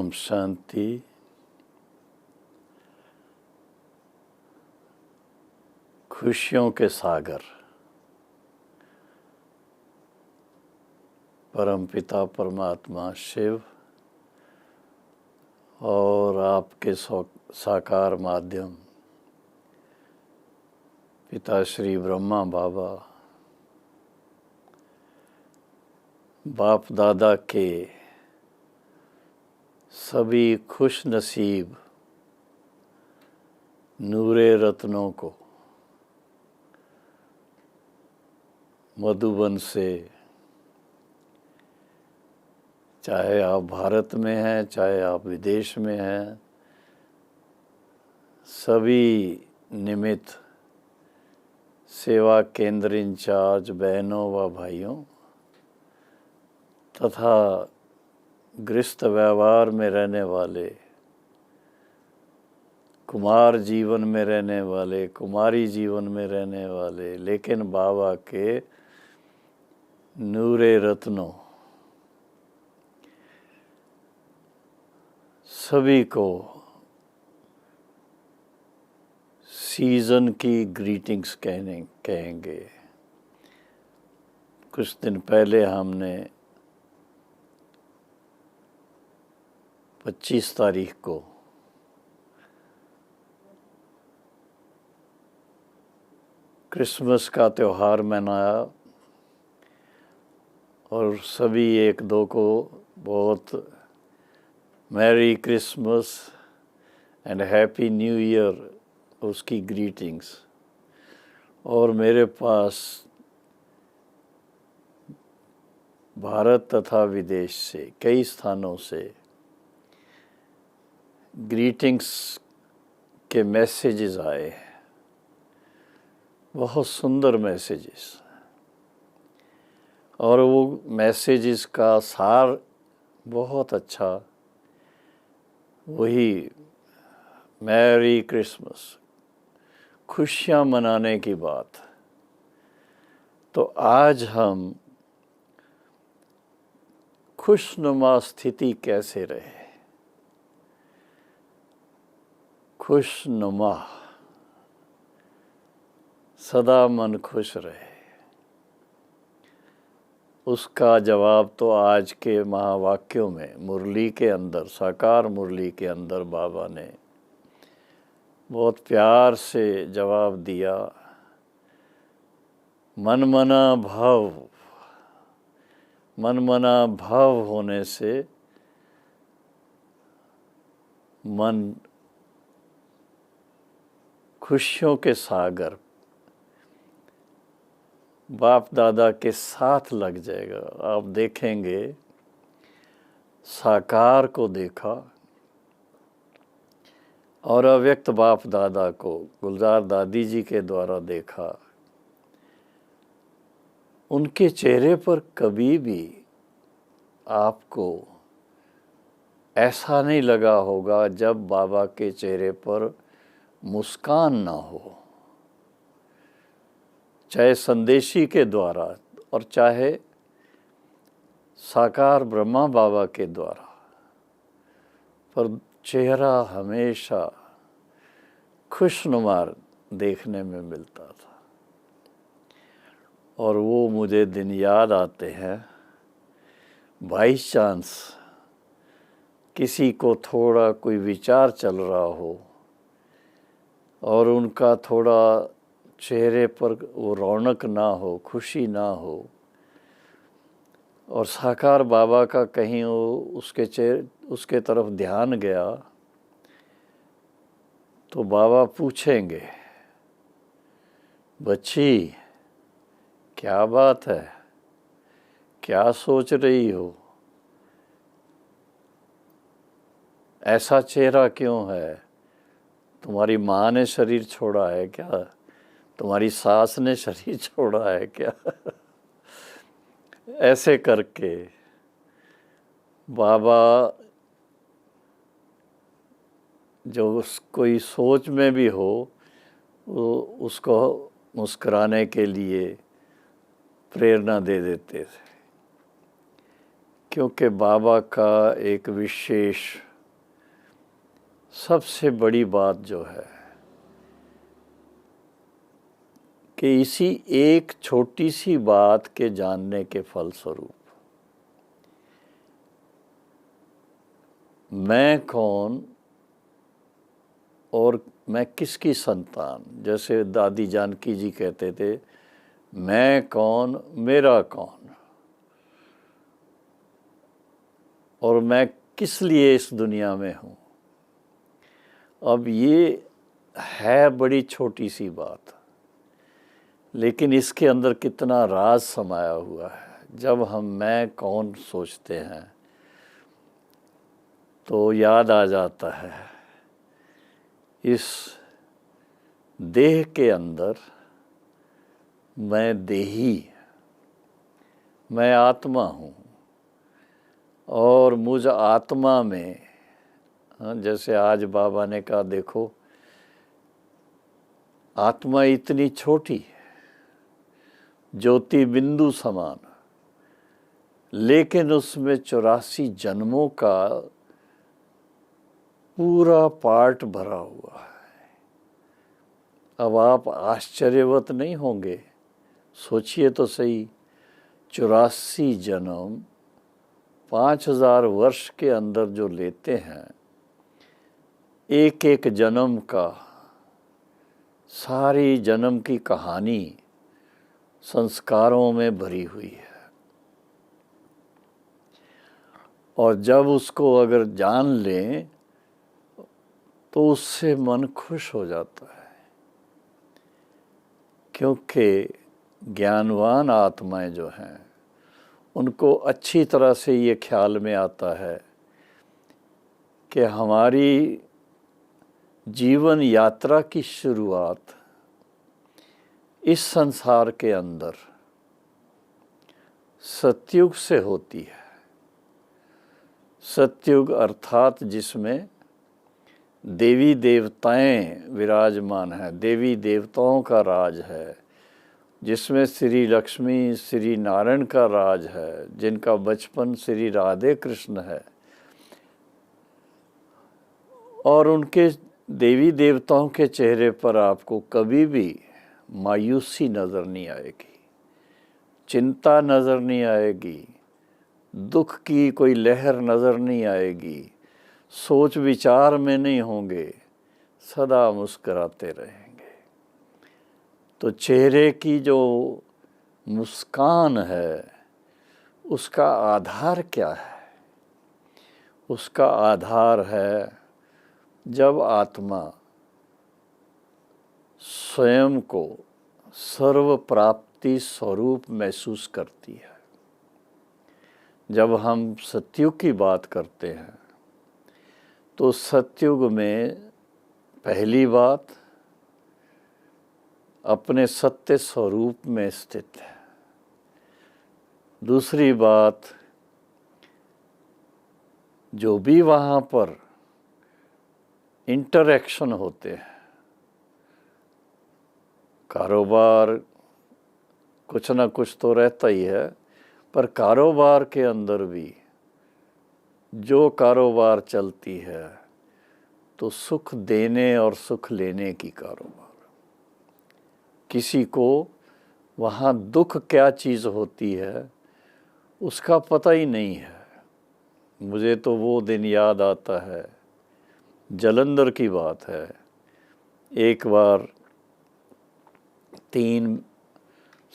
ओम शांति। खुशियों के सागर परमपिता परमात्मा शिव और आपके साकार माध्यम पिता श्री ब्रह्मा बाबा, बाप दादा के सभी खुश नसीब नूरे रत्नों को मधुबन से, चाहे आप भारत में हैं चाहे आप विदेश में हैं, सभी निमित्त सेवा केंद्र इंचार्ज बहनों व भाइयों तथा गृहस्थ व्यवहार में रहने वाले, कुमार जीवन में रहने वाले, कुमारी जीवन में रहने वाले, लेकिन बाबा के नूरे रत्नों सभी को सीज़न की ग्रीटिंग्स कहेंगे। कुछ दिन पहले हमने 25 तारीख को क्रिसमस का त्यौहार मनाया और सभी एक दो को बहुत merry Christmas and happy new year उसकी ग्रीटिंग्स। और मेरे पास भारत तथा विदेश से कई स्थानों से ग्रीटिंग्स के मैसेजेस आए हैं, बहुत सुंदर मैसेजेस। और वो मैसेजेस का सार बहुत अच्छा, वही मैरी क्रिसमस, खुशियाँ मनाने की बात। तो आज हम खुशनुमा स्थिति कैसे रहे, खुशनुमा, सदा मन खुश रहे, उसका जवाब तो आज के महावाक्यों में, मुरली के अंदर, साकार मुरली के अंदर बाबा ने बहुत प्यार से जवाब दिया। मनमना भाव होने से मन खुशियों के सागर बाप दादा के साथ लग जाएगा। आप देखेंगे, साकार को देखा और अव्यक्त बाप दादा को गुलजार दादी जी के द्वारा देखा। उनके चेहरे पर कभी भी आपको ऐसा नहीं लगा होगा जब बाबा के चेहरे पर मुस्कान ना हो, चाहे संदेशी के द्वारा और चाहे साकार ब्रह्मा बाबा के द्वारा, पर चेहरा हमेशा खुशनुमा देखने में मिलता था। और वो मुझे दिन याद आते हैं, बाई चांस किसी को थोड़ा कोई विचार चल रहा हो और उनका थोड़ा चेहरे पर वो रौनक ना हो, खुशी ना हो, और साकार बाबा का कहीं वो उसके तरफ ध्यान गया, तो बाबा पूछेंगे, बच्ची क्या बात है, क्या सोच रही हो, ऐसा चेहरा क्यों है, तुम्हारी माँ ने शरीर छोड़ा है क्या, तुम्हारी सास ने शरीर छोड़ा है क्या। ऐसे करके बाबा जो कोई सोच में भी हो वो उसको मुस्कुराने के लिए प्रेरणा दे देते थे, क्योंकि बाबा का एक विशेष सबसे बड़ी बात जो है कि इसी एक छोटी सी बात के जानने के फलस्वरूप मैं कौन और मैं किसकी संतान, जैसे दादी जानकी जी कहते थे, मैं कौन मेरा कौन, और मैं किस लिए इस दुनिया में हूँ। अब ये है बड़ी छोटी सी बात, लेकिन इसके अंदर कितना राज समाया हुआ है। जब हम मैं कौन सोचते हैं तो याद आ जाता है इस देह के अंदर मैं देही, मैं आत्मा हूँ, और मुझ आत्मा में जैसे आज बाबा ने कहा, देखो आत्मा इतनी छोटी, ज्योति बिंदु समान, लेकिन उसमें 84 जन्मों का पूरा पार्ट भरा हुआ है। अब आप आश्चर्यवत नहीं होंगे, सोचिए तो सही, 84 जन्म 5000 वर्ष के अंदर जो लेते हैं, एक एक जन्म का, सारी जन्म की कहानी संस्कारों में भरी हुई है। और जब उसको अगर जान लें तो उससे मन खुश हो जाता है, क्योंकि ज्ञानवान आत्माएं जो हैं उनको अच्छी तरह से ये ख्याल में आता है कि हमारी जीवन यात्रा की शुरुआत इस संसार के अंदर सतयुग से होती है। सतयुग अर्थात जिसमें देवी देवताएं विराजमान हैं, देवी देवताओं का राज है, जिसमें श्री लक्ष्मी श्री नारायण का राज है, जिनका बचपन श्री राधे कृष्ण है, और उनके देवी देवताओं के चेहरे पर आपको कभी भी मायूसी नज़र नहीं आएगी, चिंता नज़र नहीं आएगी, दुख की कोई लहर नज़र नहीं आएगी, सोच विचार में नहीं होंगे, सदा मुस्कराते रहेंगे। तो चेहरे की जो मुस्कान है उसका आधार क्या है? उसका आधार है जब आत्मा स्वयं को सर्व प्राप्ति स्वरूप महसूस करती है। जब हम सतयुग की बात करते हैं तो सतयुग में पहली बात अपने सत्य स्वरूप में स्थित है। दूसरी बात, जो भी वहाँ पर इंटरैक्शन होते हैं, कारोबार कुछ ना कुछ तो रहता ही है, पर कारोबार के अंदर भी जो कारोबार चलती है तो सुख देने और सुख लेने की कारोबार। किसी को वहाँ दुख क्या चीज़ होती है उसका पता ही नहीं है। मुझे तो वो दिन याद आता है, जलंधर की बात है। एक बार 3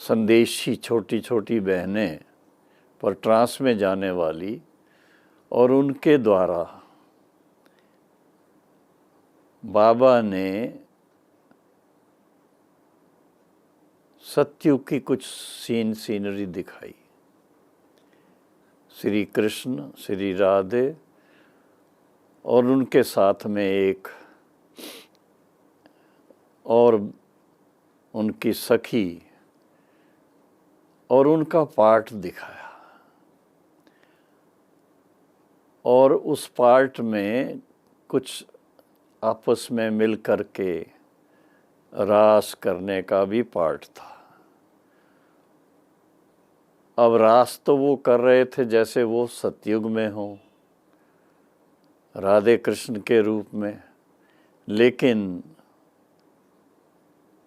संदेशी छोटी छोटी बहनें पर ट्रांस में जाने वाली, और उनके द्वारा बाबा ने सतयुग की कुछ सीनरी दिखाई। श्री कृष्ण श्री राधे और उनके साथ में एक और उनकी सखी, और उनका पार्ट दिखाया। और उस पार्ट में कुछ आपस में मिल कर के रास करने का भी पार्ट था। अब रास तो वो कर रहे थे जैसे वो सतयुग में हो, राधे कृष्ण के रूप में, लेकिन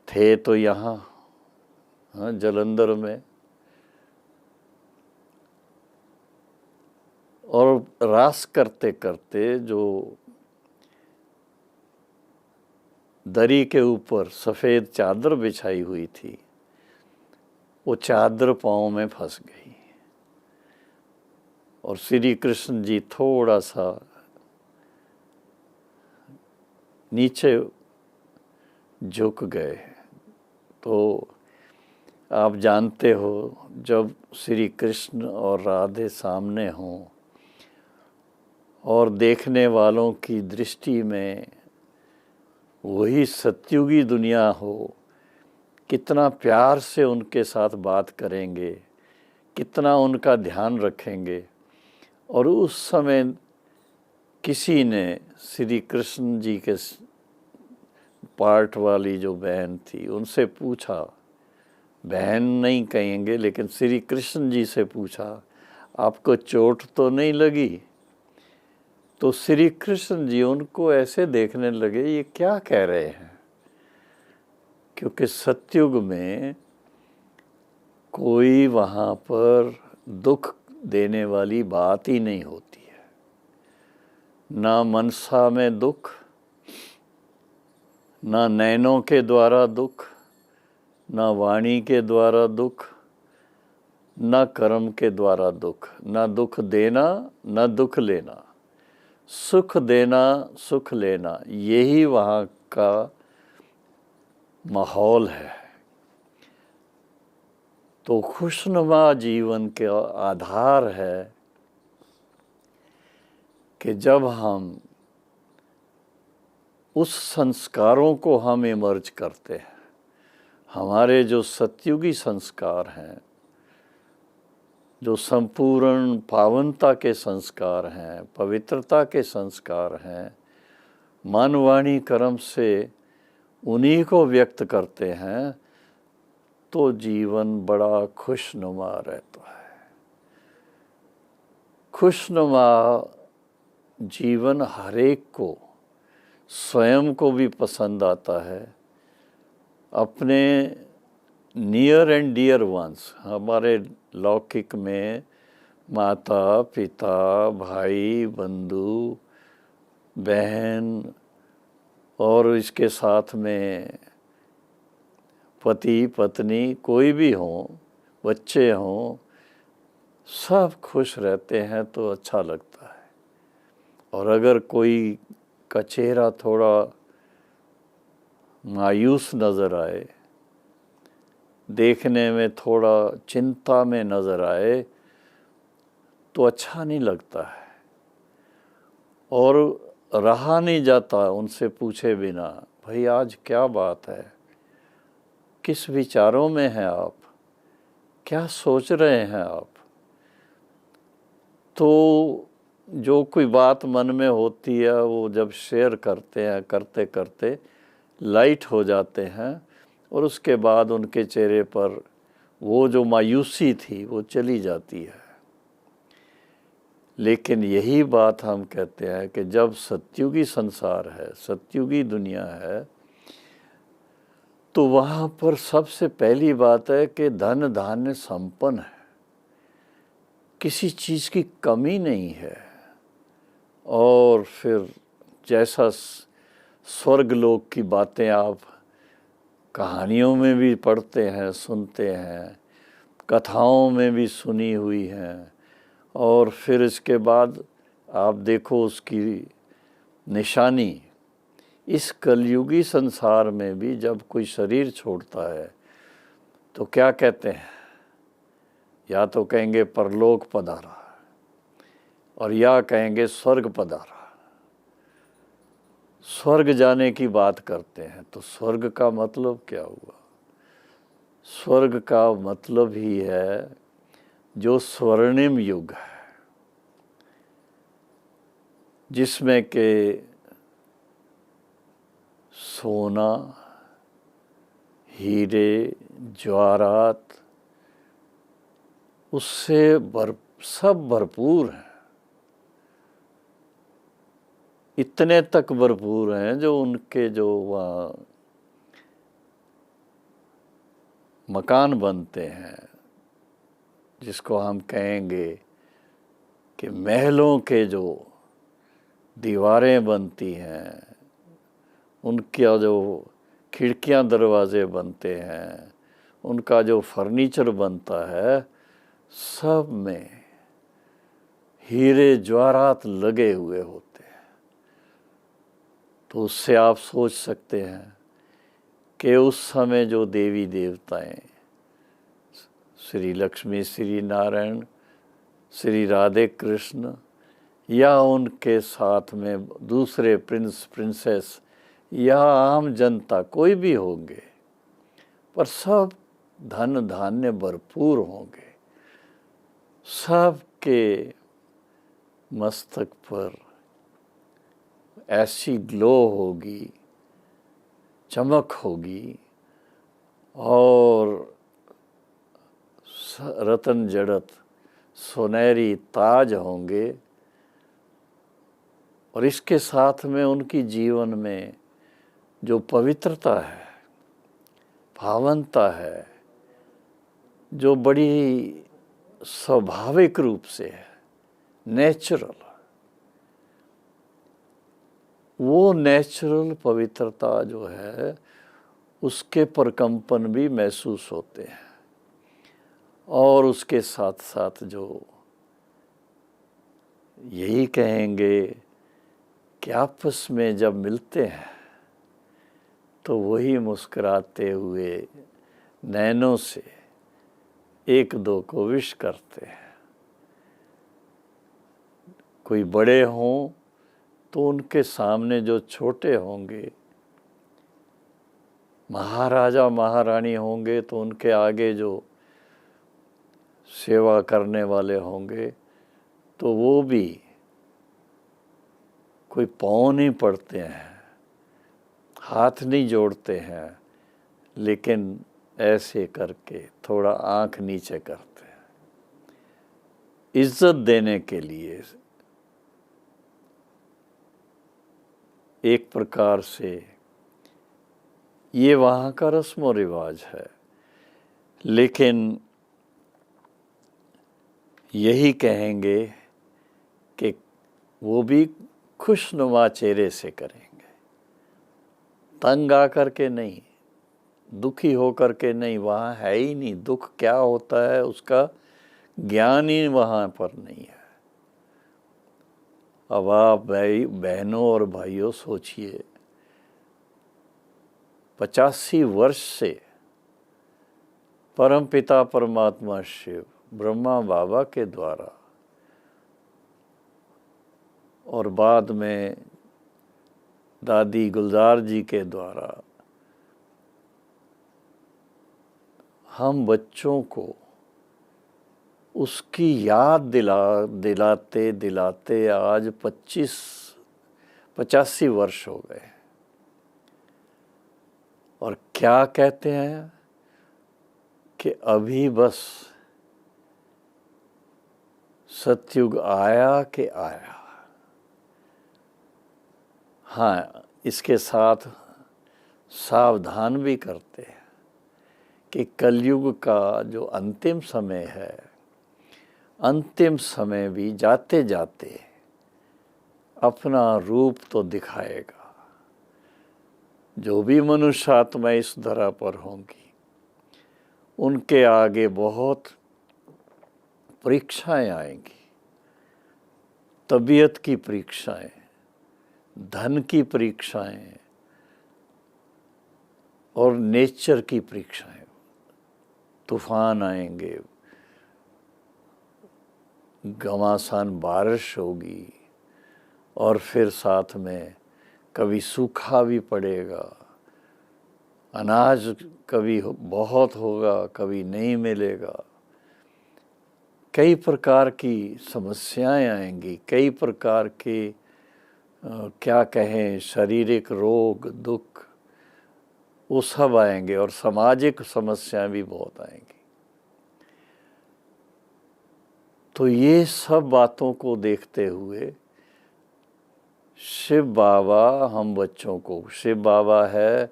थे तो यहाँ, हाँ, जालंधर में। और रास करते करते जो दरी के ऊपर सफ़ेद चादर बिछाई हुई थी, वो चादर पाँव में फंस गई और श्री कृष्ण जी थोड़ा सा नीचे झुक गए। तो आप जानते हो, जब श्री कृष्ण और राधे सामने हों और देखने वालों की दृष्टि में वही सत्युगी दुनिया हो, कितना प्यार से उनके साथ बात करेंगे, कितना उनका ध्यान रखेंगे। और उस समय किसी ने श्री कृष्ण जी के पार्ट वाली जो बहन थी उनसे पूछा, बहन नहीं कहेंगे लेकिन श्री कृष्ण जी से पूछा, आपको चोट तो नहीं लगी? तो श्री कृष्ण जी उनको ऐसे देखने लगे, ये क्या कह रहे हैं, क्योंकि सतयुग में कोई वहाँ पर दुख देने वाली बात ही नहीं होती है। ना मनसा में दुख, ना नैनों के द्वारा दुख, ना वाणी के द्वारा दुख, ना कर्म के द्वारा दुख। ना दुख देना, ना दुख लेना, सुख देना, सुख लेना, यही वहाँ का माहौल है। तो खुशनुमा जीवन के आधार है कि जब हम उस संस्कारों को हम इमर्ज करते हैं, हमारे जो सतयुगी संस्कार हैं, जो संपूर्ण पावनता के संस्कार हैं, पवित्रता के संस्कार हैं, मन वाणी कर्म से उन्हीं को व्यक्त करते हैं, तो जीवन बड़ा खुशनुमा रहता है। खुशनुमा जीवन हर एक को, स्वयं को भी पसंद आता है, अपने नियर एंड डियर वंस, हमारे लौकिक में माता पिता भाई बंधु बहन और इसके साथ में पति पत्नी कोई भी हो, बच्चे हों, सब खुश रहते हैं तो अच्छा लगता है। और अगर कोई का चेहरा थोड़ा मायूस नज़र आए, देखने में थोड़ा चिंता में नज़र आए, तो अच्छा नहीं लगता है और रहा नहीं जाता उनसे पूछे बिना, भाई आज क्या बात है, किस विचारों में हैं आप, क्या सोच रहे हैं आप। तो जो कोई बात मन में होती है वो जब शेयर करते हैं, करते करते लाइट हो जाते हैं और उसके बाद उनके चेहरे पर वो जो मायूसी थी वो चली जाती है। लेकिन यही बात हम कहते हैं कि जब सतयुगी संसार है, सतयुगी दुनिया है, तो वहाँ पर सबसे पहली बात है कि धन धान्य संपन्न है, किसी चीज़ की कमी नहीं है। और फिर जैसा स्वर्गलोक की बातें आप कहानियों में भी पढ़ते हैं, सुनते हैं, कथाओं में भी सुनी हुई हैं, और फिर इसके बाद आप देखो उसकी निशानी इस कलयुगी संसार में भी जब कोई शरीर छोड़ता है तो क्या कहते हैं, या तो कहेंगे परलोक पधारा और या कहेंगे स्वर्ग पधारा। स्वर्ग जाने की बात करते हैं तो स्वर्ग का मतलब क्या हुआ? स्वर्ग का मतलब ही है जो स्वर्णिम युग है, जिसमें के सोना, हीरे, जवाहरात उससे सब भरपूर हैं। इतने तक भरपूर हैं जो उनके जो वहाँ मकान बनते हैं, जिसको हम कहेंगे कि महलों के जो दीवारें बनती हैं, उनका जो खिड़कियां दरवाजे बनते हैं, उनका जो फर्नीचर बनता है, सब में हीरे जवाहरात लगे हुए होते हैं। तो उससे आप सोच सकते हैं कि उस समय जो देवी देवताएं, श्री लक्ष्मी, श्री नारायण, श्री राधे कृष्ण, या उनके साथ में दूसरे प्रिंस प्रिंसेस या आम जनता कोई भी होंगे, पर सब धन धान्य भरपूर होंगे। सबके मस्तक पर ऐसी ग्लो होगी, चमक होगी, और रतन जड़त सुनहरी ताज होंगे। और इसके साथ में उनकी जीवन में जो पवित्रता है, पावनता है, जो बड़ी स्वाभाविक रूप से है, नेचुरल, वो नेचुरल पवित्रता जो है, उसके प्रकंपन भी महसूस होते हैं। और उसके साथ साथ जो यही कहेंगे कि आपस में जब मिलते हैं तो वही मुस्कुराते हुए नैनों से एक दो को विश करते हैं। कोई बड़े हों तो उनके सामने जो छोटे होंगे, महाराजा महारानी होंगे तो उनके आगे जो सेवा करने वाले होंगे, तो वो भी कोई पाँव नहीं पड़ते हैं, हाथ नहीं जोड़ते हैं, लेकिन ऐसे करके थोड़ा आंख नीचे करते हैं, इज्जत देने के लिए। एक प्रकार से ये वहाँ का रस्म और रिवाज है। लेकिन यही कहेंगे कि वो भी खुशनुमा चेहरे से करेंगे, तंग आकर के नहीं, दुखी होकर के नहीं। वहाँ है ही नहीं, दुख क्या होता है उसका ज्ञान ही वहाँ पर नहीं है। अब आप भाई बहनों और भाइयों सोचिए, 85 वर्ष से परमपिता परमात्मा शिव ब्रह्मा बाबा के द्वारा और बाद में दादी गुलजार जी के द्वारा हम बच्चों को उसकी याद दिलाते दिलाते आज 85 वर्ष हो गए। और क्या कहते हैं कि अभी बस सतयुग आया कि आया। हाँ, इसके साथ सावधान भी करते हैं कि कलयुग का जो अंतिम समय है, अंतिम समय भी जाते जाते अपना रूप तो दिखाएगा। जो भी मनुष्य आत्माएं इस धरा पर होंगी, उनके आगे बहुत परीक्षाएं आएंगी। तबीयत की परीक्षाएं, धन की परीक्षाएं और नेचर की परीक्षाएं। तूफान आएंगे, घमासान बारिश होगी, और फिर साथ में कभी सूखा भी पड़ेगा, अनाज कभी बहुत होगा, कभी नहीं मिलेगा। कई प्रकार की समस्याएं आएंगी, कई प्रकार के क्या कहें, शारीरिक रोग दुख, वो सब आएंगे, और सामाजिक समस्याएं भी बहुत आएंगी। तो ये सब बातों को देखते हुए शिव बाबा हम बच्चों को, शिव बाबा है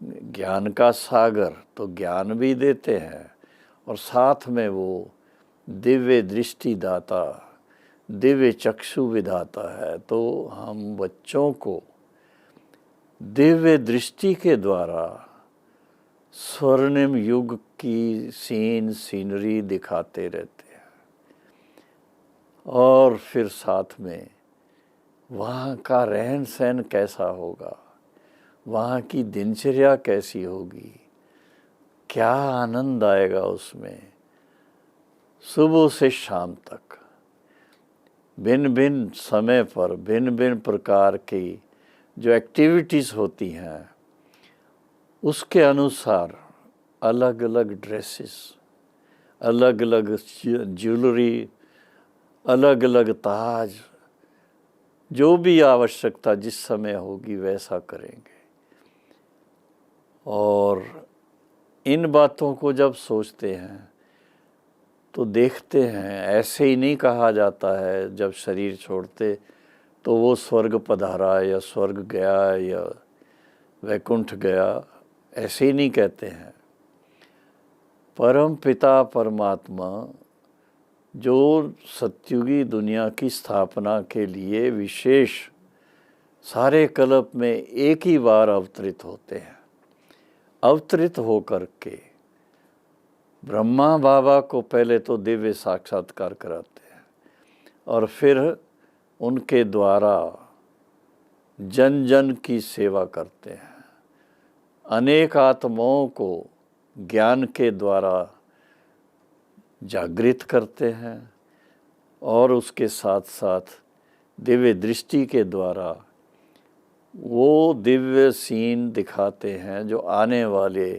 ज्ञान का सागर, तो ज्ञान भी देते हैं और साथ में वो दिव्य दृष्टि दाता, दिव्य चक्षु विधाता है। तो हम बच्चों को दिव्य दृष्टि के द्वारा स्वर्णिम युग की सीनरी दिखाते रहते हैं और फिर साथ में वहाँ का रहन सहन कैसा होगा, वहाँ की दिनचर्या कैसी होगी, क्या आनंद आएगा उसमें। सुबह से शाम तक भिन्न भिन्न समय पर भिन्न भिन्न प्रकार की जो एक्टिविटीज़ होती हैं, उसके अनुसार अलग अलग ड्रेसेस, अलग अलग ज्वेलरी, अलग अलग ताज, जो भी आवश्यकता जिस समय होगी वैसा करेंगे। और इन बातों को जब सोचते हैं तो देखते हैं, ऐसे ही नहीं कहा जाता है जब शरीर छोड़ते तो वो स्वर्ग पधारा या स्वर्ग गया या वैकुंठ गया, ऐसे ही नहीं कहते हैं। परम पिता परमात्मा जो सतयुगी दुनिया की स्थापना के लिए विशेष सारे कल्प में एक ही बार अवतरित होते हैं, अवतरित होकर के ब्रह्मा बाबा को पहले तो दिव्य साक्षात्कार कराते हैं और फिर उनके द्वारा जन जन की सेवा करते हैं, अनेक आत्माओं को ज्ञान के द्वारा जागृत करते हैं और उसके साथ साथ दिव्य दृष्टि के द्वारा वो दिव्य सीन दिखाते हैं जो आने वाले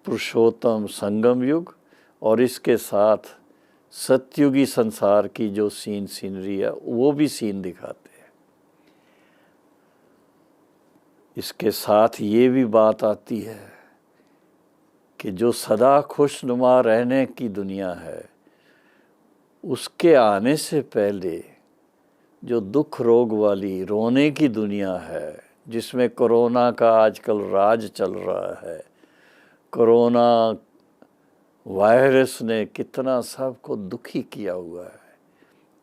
पुरुषोत्तम संगम युग और इसके साथ सतयुगी संसार की जो सीनरी है वो भी सीन दिखाते हैं। इसके साथ ये भी बात आती है कि जो सदा खुशनुमा रहने की दुनिया है, उसके आने से पहले जो दुख रोग वाली रोने की दुनिया है, जिसमें कोरोना का आजकल राज चल रहा है, कोरोना वायरस ने कितना सबको दुखी किया हुआ है,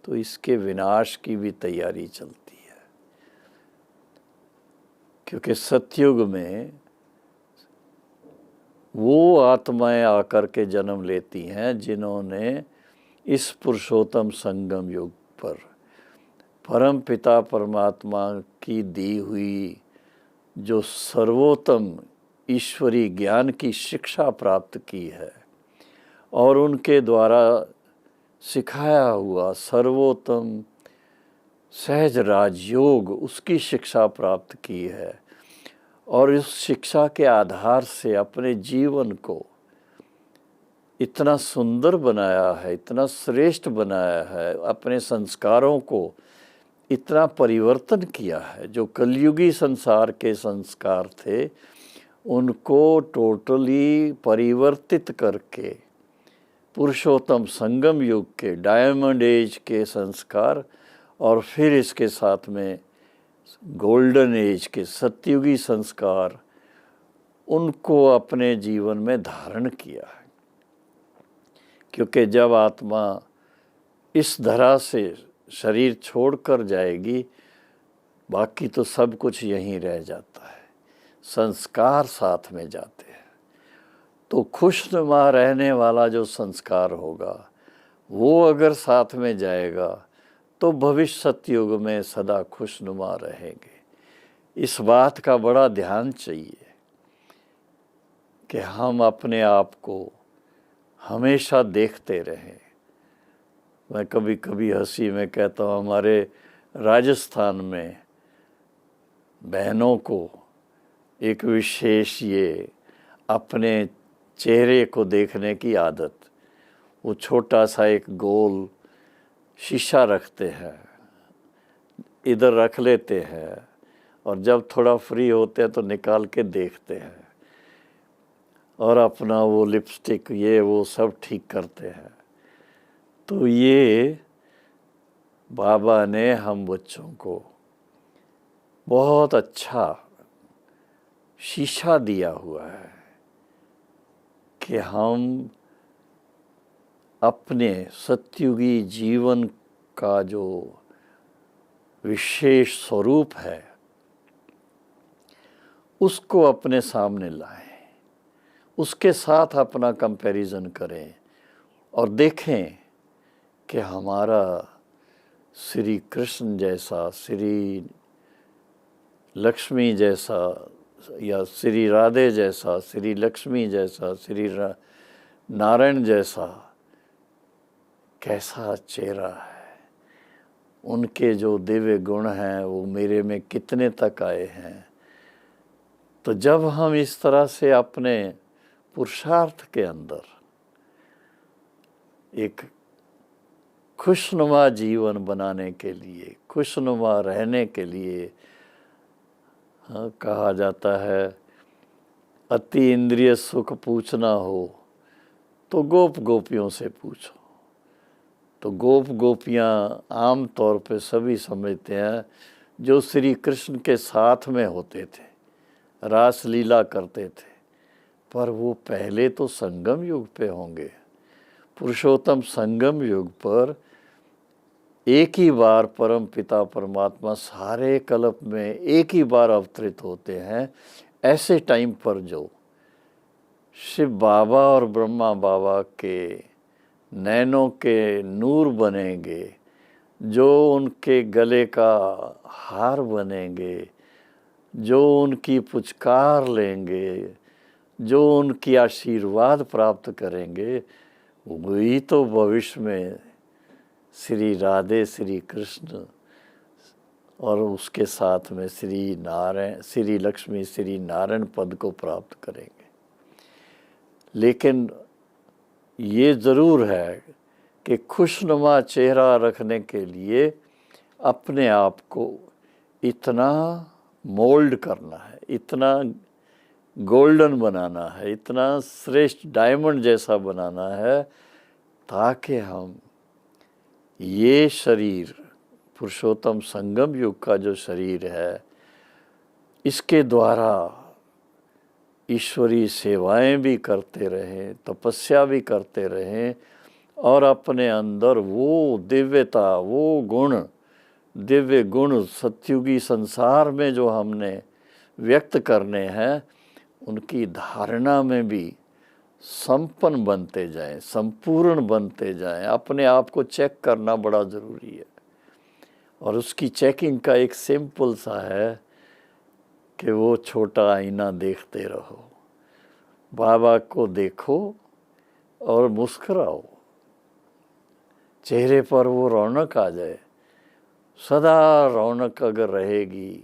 तो इसके विनाश की भी तैयारी चलती है। क्योंकि सतयुग में वो आत्माएं आकर के जन्म लेती हैं जिन्होंने इस पुरुषोत्तम संगम युग पर परम पिता परमात्मा की दी हुई जो सर्वोत्तम ईश्वरी ज्ञान की शिक्षा प्राप्त की है और उनके द्वारा सिखाया हुआ सर्वोत्तम सहज राजयोग उसकी शिक्षा प्राप्त की है और इस शिक्षा के आधार से अपने जीवन को इतना सुंदर बनाया है, इतना श्रेष्ठ बनाया है, अपने संस्कारों को इतना परिवर्तन किया है। जो कलयुगी संसार के संस्कार थे उनको टोटली परिवर्तित करके पुरुषोत्तम संगम युग के डायमंड एज के संस्कार और फिर इसके साथ में गोल्डन एज के सतयुगी संस्कार उनको अपने जीवन में धारण किया है। क्योंकि जब आत्मा इस धरा से शरीर छोड़कर जाएगी, बाकी तो सब कुछ यहीं रह जाता है, संस्कार साथ में जाते हैं। तो खुशनुमा रहने वाला जो संस्कार होगा वो अगर साथ में जाएगा तो भविष्य सतयुग में सदा खुशनुमा रहेंगे। इस बात का बड़ा ध्यान चाहिए कि हम अपने आप को हमेशा देखते रहें। मैं कभी कभी हंसी में कहता हूँ, हमारे राजस्थान में बहनों को एक विशेष ये अपने चेहरे को देखने की आदत, वो छोटा सा एक गोल शीशा रखते हैं, इधर रख लेते हैं और जब थोड़ा फ्री होते हैं तो निकाल के देखते हैं और अपना वो लिपस्टिक ये वो सब ठीक करते हैं। तो ये बाबा ने हम बच्चों को बहुत अच्छा शीशा दिया हुआ है कि हम अपने सत्युगी जीवन का जो विशेष स्वरूप है उसको अपने सामने लाएं, उसके साथ अपना कंपैरिजन करें और देखें कि हमारा श्री कृष्ण जैसा, श्री लक्ष्मी जैसा या श्री राधे जैसा, श्री लक्ष्मी जैसा, श्री नारायण जैसा कैसा चेहरा है, उनके जो दिव्य गुण हैं वो मेरे में कितने तक आए हैं। तो जब हम इस तरह से अपने पुरुषार्थ के अंदर एक खुशनुमा जीवन बनाने के लिए, खुशनुमा रहने के लिए, हाँ, कहा जाता है अति इंद्रिय सुख पूछना हो तो गोप गोपियों से पूछो। तो गोप गोपियाँ आम तौर पे सभी समझते हैं जो श्री कृष्ण के साथ में होते थे, रास लीला करते थे, पर वो पहले तो संगम युग पे होंगे। पुरुषोत्तम संगम युग पर एक ही बार परम पिता परमात्मा सारे कल्प में एक ही बार अवतरित होते हैं। ऐसे टाइम पर जो शिव बाबा और ब्रह्मा बाबा के नैनों के नूर बनेंगे, जो उनके गले का हार बनेंगे, जो उनकी पुचकार लेंगे, जो उनकी आशीर्वाद प्राप्त करेंगे, वही तो भविष्य में श्री राधे, श्री कृष्ण और उसके साथ में श्री नारायण, श्री लक्ष्मी, श्री नारायण पद को प्राप्त करेंगे। लेकिन ये ज़रूर है कि खुशनुमा चेहरा रखने के लिए अपने आप को इतना मोल्ड करना है, इतना गोल्डन बनाना है, इतना श्रेष्ठ डायमंड जैसा बनाना है ताकि हम ये शरीर, पुरुषोत्तम संगम युग का जो शरीर है, इसके द्वारा ईश्वरीय सेवाएं भी करते रहें, तपस्या भी करते रहें और अपने अंदर वो दिव्यता, वो गुण, दिव्य गुण सत्युगी संसार में जो हमने व्यक्त करने हैं उनकी धारणा में भी संपन्न बनते जाएं, संपूर्ण बनते जाएं। अपने आप को चेक करना बड़ा ज़रूरी है और उसकी चेकिंग का एक सिंपल सा है कि वो छोटा आईना देखते रहो, बाबा को देखो और मुस्कुराओ, चेहरे पर वो रौनक आ जाए। सदा रौनक अगर रहेगी,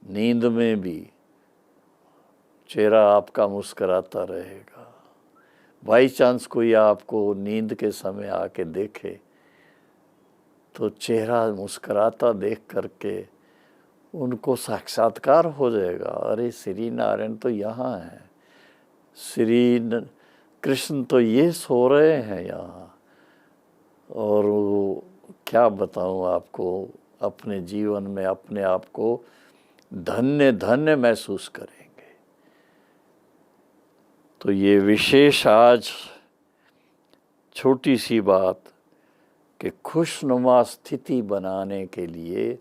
नींद में भी चेहरा आपका मुस्कुराता रहेगा। बाई चांस कोई आपको नींद के समय आके देखे तो चेहरा मुस्कुराता देख करके उनको साक्षात्कार हो जाएगा, अरे श्री नारायण तो यहाँ हैं, श्री कृष्ण तो ये सो रहे हैं यहाँ। और वो क्या बताऊँ आपको, अपने जीवन में अपने आप को धन्य धन्य महसूस करेंगे। तो ये विशेष आज छोटी सी बात कि खुशनुमा स्थिति बनाने के लिए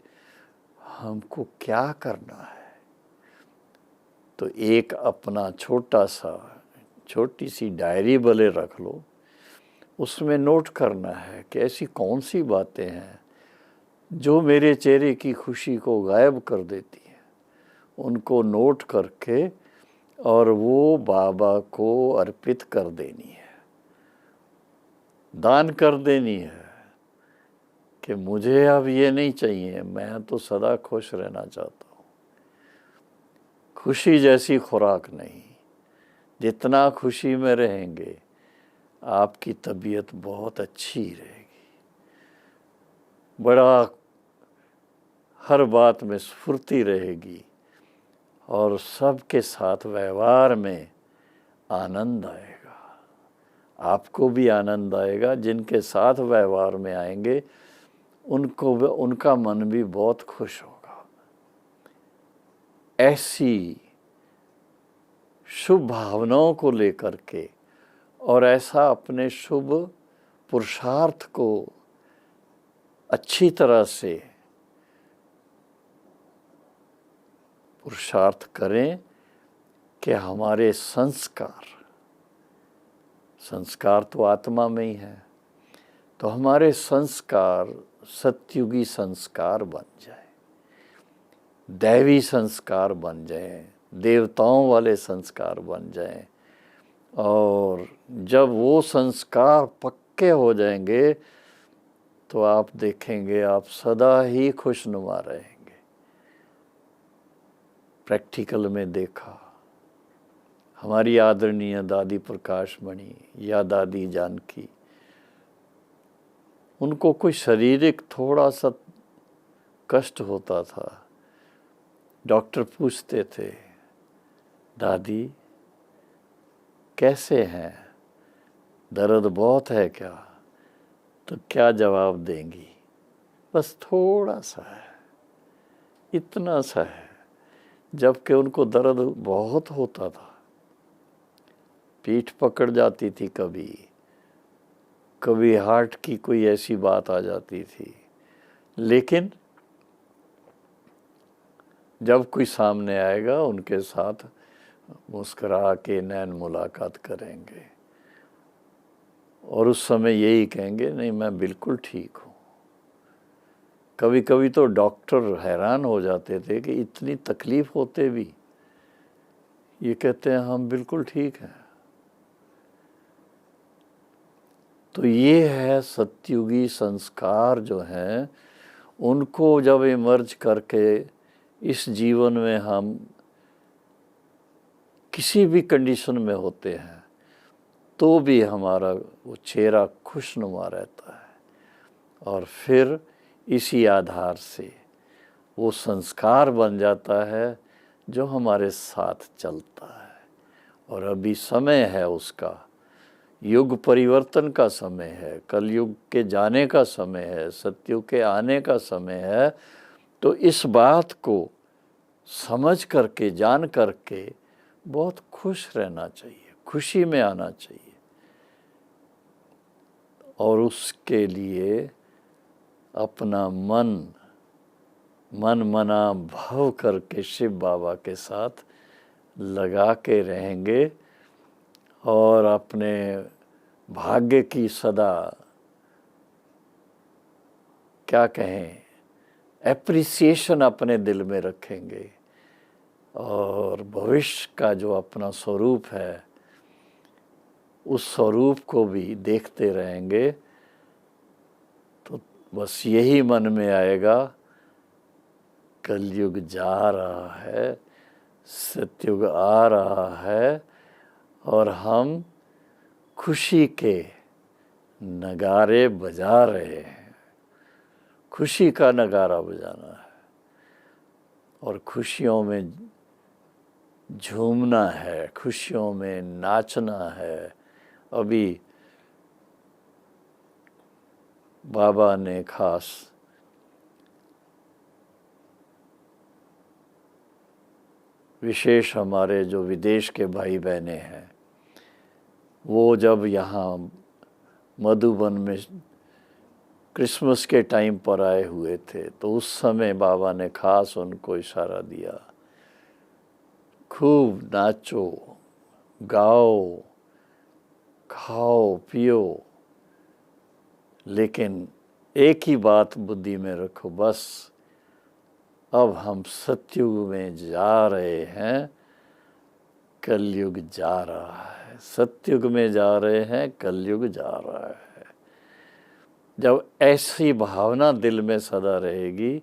हमको क्या करना है, तो एक अपना छोटी सी डायरी भले रख लो, उसमें नोट करना है कि ऐसी कौन सी बातें हैं जो मेरे चेहरे की खुशी को गायब कर देती हैं। उनको नोट करके और वो बाबा को अर्पित कर देनी है, दान कर देनी है कि मुझे अब ये नहीं चाहिए, मैं तो सदा खुश रहना चाहता हूँ। खुशी जैसी खुराक नहीं, जितना खुशी में रहेंगे आपकी तबीयत बहुत अच्छी रहेगी, बड़ा हर बात में स्फूर्ति रहेगी और सबके साथ व्यवहार में आनंद आएगा। आपको भी आनंद आएगा, जिनके साथ व्यवहार में आएंगे उनका मन भी बहुत खुश होगा। ऐसी शुभ भावनाओं को लेकर के और ऐसा अपने शुभ पुरुषार्थ को अच्छी तरह से पुरुषार्थ करें कि हमारे संस्कार तो आत्मा में ही है, तो हमारे संस्कार सतयुगी संस्कार बन जाए, दैवी संस्कार बन जाए, देवताओं वाले संस्कार बन जाएं। और जब वो संस्कार पक्के हो जाएंगे तो आप देखेंगे आप सदा ही खुशनुमा रहेंगे। प्रैक्टिकल में देखा, हमारी आदरणीय दादी प्रकाश मणि या दादी जानकी, उनको कोई शारीरिक थोड़ा सा कष्ट होता था, डॉक्टर पूछते थे, दादी कैसे हैं, दर्द बहुत है क्या? तो क्या जवाब देंगी? बस थोड़ा सा है, इतना सा है। जबकि उनको दर्द बहुत होता था, पीठ पकड़ जाती थी, कभी हार्ट की कोई ऐसी बात आ जाती थी। लेकिन जब कोई सामने आएगा उनके साथ मुस्कुरा के नैन मुलाकात करेंगे और उस समय यही कहेंगे, नहीं मैं बिल्कुल ठीक हूँ। कभी कभी तो डॉक्टर हैरान हो जाते थे कि इतनी तकलीफ होते भी ये कहते हैं हम बिल्कुल ठीक हैं। तो ये है सतयुगी संस्कार जो हैं, उनको जब इमर्ज करके इस जीवन में हम किसी भी कंडीशन में होते हैं तो भी हमारा वो चेहरा खुशनुमा रहता है। और फिर इसी आधार से वो संस्कार बन जाता है जो हमारे साथ चलता है। और अभी समय है उसका, युग परिवर्तन का समय है, कलयुग के जाने का समय है, सतयुग के आने का समय है। तो इस बात को समझ करके, जान करके बहुत खुश रहना चाहिए, खुशी में आना चाहिए। और उसके लिए अपना मन मना भाव करके शिव बाबा के साथ लगा के रहेंगे और अपने भाग्य की सदा क्या कहें एप्रिसिएशन अपने दिल में रखेंगे और भविष्य का जो अपना स्वरूप है उस स्वरूप को भी देखते रहेंगे। तो बस यही मन में आएगा, कलयुग जा रहा है, सतयुग आ रहा है और हम खुशी के नगारे बजा रहे हैं। खुशी का नगारा बजाना है और खुशियों में झूमना है, खुशियों में नाचना है। अभी बाबा ने खास विशेष हमारे जो विदेश के भाई बहने हैं, वो जब यहाँ मधुबन में क्रिसमस के टाइम पर आए हुए थे तो उस समय बाबा ने खास उनको इशारा दिया, खूब नाचो, गाओ, खाओ, पियो, लेकिन एक ही बात बुद्धि में रखो, बस अब हम सतयुग में जा रहे हैं, कलयुग जा रहा है। सतयुग में जा रहे हैं, कलयुग जा रहा है। जब ऐसी भावना दिल में सदा रहेगी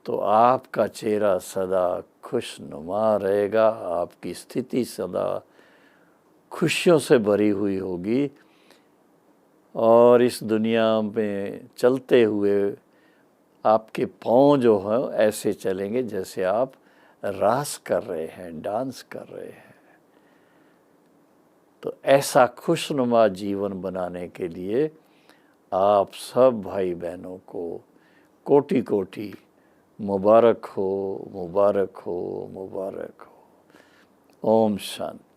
तो आपका चेहरा सदा खुशनुमा रहेगा, आपकी स्थिति सदा खुशियों से भरी हुई होगी और इस दुनिया में चलते हुए आपके पाँव जो हैं ऐसे चलेंगे जैसे आप रास कर रहे हैं, डांस कर रहे हैं। तो ऐसा खुशनुमा जीवन बनाने के लिए आप सब भाई बहनों को कोटि कोटि मुबारक हो, मुबारक हो, मुबारक हो। ओम शांति।